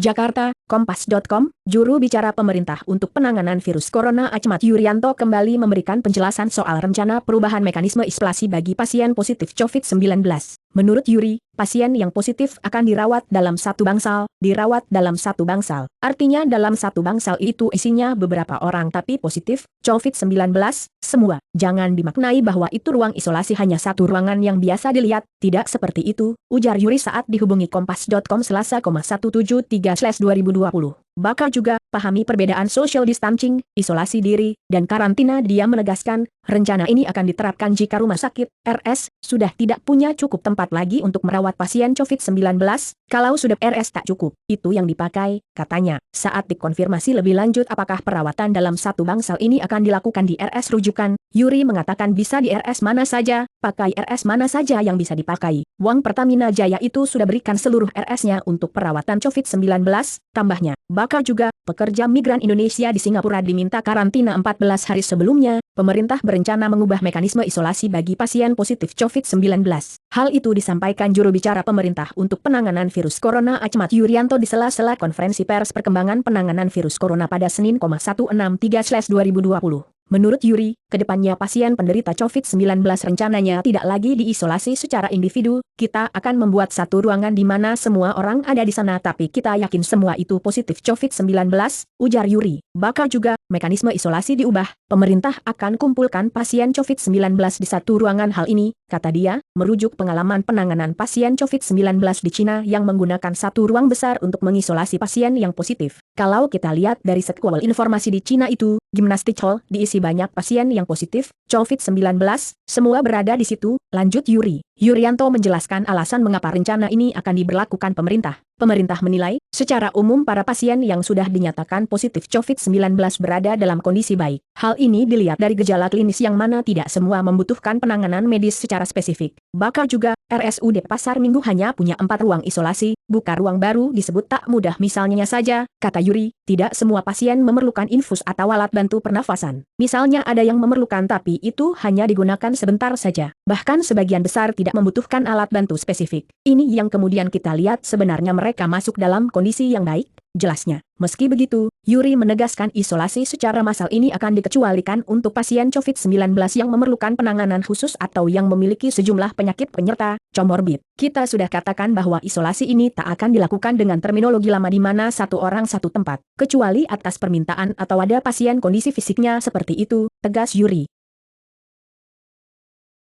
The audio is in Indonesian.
Jakarta, Kompas.com, juru bicara pemerintah untuk penanganan virus corona Achmad Yuryanto kembali memberikan penjelasan soal rencana perubahan mekanisme isolasi bagi pasien positif COVID-19. Menurut Yuri, pasien yang positif akan dirawat dalam satu bangsal. Artinya dalam satu bangsal itu isinya beberapa orang tapi positif COVID-19, semua. Jangan dimaknai bahwa itu ruang isolasi hanya satu ruangan yang biasa dilihat, tidak seperti itu, ujar Yuri saat dihubungi Kompas.com Selasa, 173/2020. Bakal juga pahami perbedaan social distancing, isolasi diri, dan karantina. Dia menegaskan, rencana ini akan diterapkan jika rumah sakit, RS, sudah tidak punya cukup tempat lagi untuk merawat pasien COVID-19, kalau sudah RS tak cukup, itu yang dipakai, katanya. Saat dikonfirmasi lebih lanjut apakah perawatan dalam satu bangsal ini akan dilakukan di RS rujukan, Yuri mengatakan bisa di RS mana saja, pakai RS mana saja yang bisa dipakai. Uang Pertamina Jaya itu sudah berikan seluruh RS-nya untuk perawatan COVID-19, tambahnya. Bakal juga, pekerja migran Indonesia di Singapura diminta karantina 14 hari sebelumnya. Pemerintah berencana mengubah mekanisme isolasi bagi pasien positif COVID-19. Hal itu disampaikan juru bicara pemerintah untuk penanganan virus corona Achmad Yuryanto di sela-sela konferensi pers perkembangan penanganan virus corona pada Senin, 163/2020. Menurut Yuri, kedepannya pasien penderita COVID-19 rencananya tidak lagi diisolasi secara individu, kita akan membuat satu ruangan di mana semua orang ada di sana tapi kita yakin semua itu positif COVID-19, ujar Yuri. Bakal juga, mekanisme isolasi diubah, pemerintah akan kumpulkan pasien COVID-19 di satu ruangan. Hal ini, kata dia, merujuk pengalaman penanganan pasien COVID-19 di Cina yang menggunakan satu ruang besar untuk mengisolasi pasien yang positif. Kalau kita lihat dari sequel informasi di Cina itu, gimnastik hall diisi banyak pasien yang positif COVID-19, semua berada di situ, lanjut Yuri. Yuryanto menjelaskan alasan mengapa rencana ini akan diberlakukan pemerintah. Pemerintah menilai, secara umum para pasien yang sudah dinyatakan positif COVID-19 berada dalam kondisi baik. Hal ini dilihat dari gejala klinis yang mana tidak semua membutuhkan penanganan medis secara spesifik. Bakal juga, RSUD Pasar Minggu hanya punya 4 ruang isolasi, buka ruang baru disebut tak mudah misalnya saja, kata Yuri, tidak semua pasien memerlukan infus atau alat bantu pernafasan. Misalnya ada yang memerlukan tapi itu hanya digunakan sebentar saja. Bahkan sebagian besar tidak membutuhkan alat bantu spesifik. Ini yang kemudian kita lihat sebenarnya mereka masuk dalam kondisi yang baik, jelasnya. Meski begitu, Yuri menegaskan isolasi secara massal ini akan dikecualikan untuk pasien COVID-19 yang memerlukan penanganan khusus atau yang memiliki sejumlah penyakit penyerta, comorbid. Kita sudah katakan bahwa isolasi ini tak akan dilakukan dengan terminologi lama di mana satu orang satu tempat, kecuali atas permintaan atau ada pasien kondisi fisiknya seperti itu, tegas Yuri.